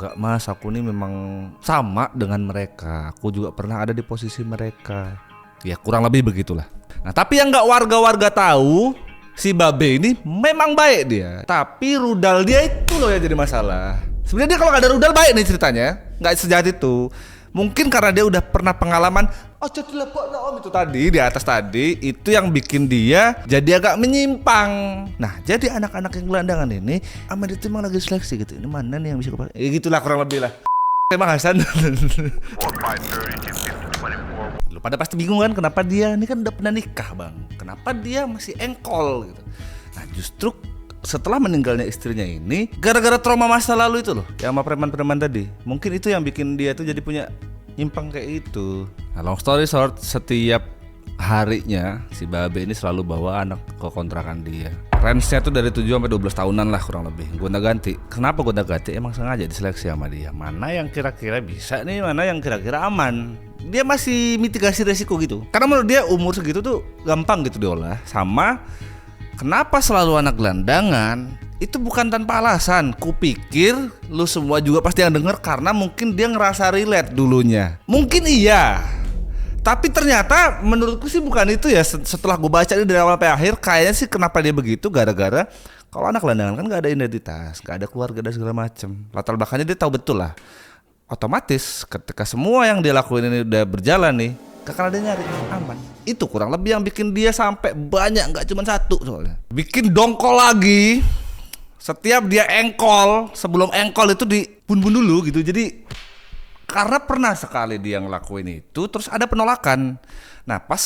enggak mas, aku nih memang sama dengan mereka. Aku juga pernah ada di posisi mereka. Ya kurang lebih begitulah. Nah tapi yang nggak warga-warga tahu, si Babe ini memang baik dia. Tapi rudal dia itu loh yang jadi masalah. Sebenarnya dia kalau nggak ada rudal baik nih ceritanya, nggak sejahat itu. Mungkin karena dia udah pernah pengalaman jadi lepok om itu tadi di atas tadi, itu yang bikin dia jadi agak menyimpang. Nah jadi anak-anak yang gelandangan ini Ahmad itu emang lagi seleksi gitu. Ini mana nih yang bisa kepakai? Ya gitulah kurang lebih lah. Emang Hasan. Lu pada pasti bingung kan kenapa dia ini kan udah pernah nikah bang, kenapa dia masih engkol gitu. Nah justru setelah meninggalnya istrinya ini gara-gara trauma masa lalu itu loh yang sama preman-preman tadi, mungkin itu yang bikin dia tuh jadi punya nyimpang kayak itu. Nah long story short, setiap harinya si Babe ini selalu bawa anak ke kontrakan dia. Range-nya tuh dari 7 sampai 12 tahunan lah kurang lebih. Gonta-ganti. Kenapa gonta-ganti? Emang sengaja diseleksi sama dia. Mana yang kira-kira bisa nih, mana yang kira-kira aman. Dia masih mitigasi resiko gitu. Karena menurut dia umur segitu tuh gampang gitu diolah. Sama kenapa selalu anak gelandangan? Itu bukan tanpa alasan. Kupikir lu semua juga pasti yang denger karena mungkin dia ngerasa relate dulunya. Mungkin iya. Tapi ternyata menurutku sih bukan itu ya. Setelah gue baca ini dari awal sampai akhir, kayaknya sih kenapa dia begitu gara-gara kalau anak gelandangan kan gak ada identitas, gak ada keluarga dan segala macem. Latar belakangnya dia tahu betul lah. Otomatis ketika semua yang dia lakuin ini udah berjalan nih, kakak dia nyari aman. Itu kurang lebih yang bikin dia sampai banyak, gak cuma satu soalnya. Bikin dongkol lagi. Setiap dia engkol, sebelum engkol itu dibun-bun dulu gitu. Jadi karena pernah sekali dia ngelakuin itu, terus ada penolakan. Nah pas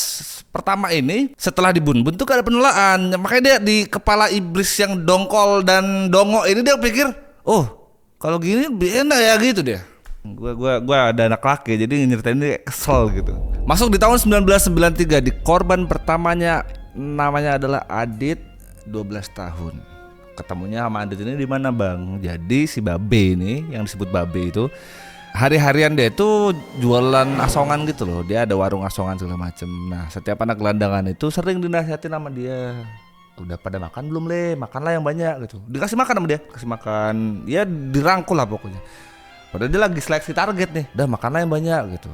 pertama ini setelah dibun-bun tuh gak ada penolakan. Makanya dia di kepala iblis yang dongkol dan dongok ini dia pikir, oh kalau gini enak ya gitu dia. Gua ada anak laki jadi nyeritain ini kesel gitu. Masuk di tahun 1993, di korban pertamanya namanya adalah Adit, 12 tahun. Ketemunya sama Adit ini di mana bang? Jadi si Babe ini yang disebut Babe itu hari-harian dia itu jualan asongan gitu loh. Dia ada warung asongan segala macem. Nah setiap anak gelandangan itu sering dinasihatin sama dia, udah pada makan belum le? Makanlah yang banyak gitu. Dikasih makan sama dia, kasih makan. Ya dirangkul lah pokoknya. Padahal dia lagi seleksi target nih. Udah makanlah yang banyak gitu.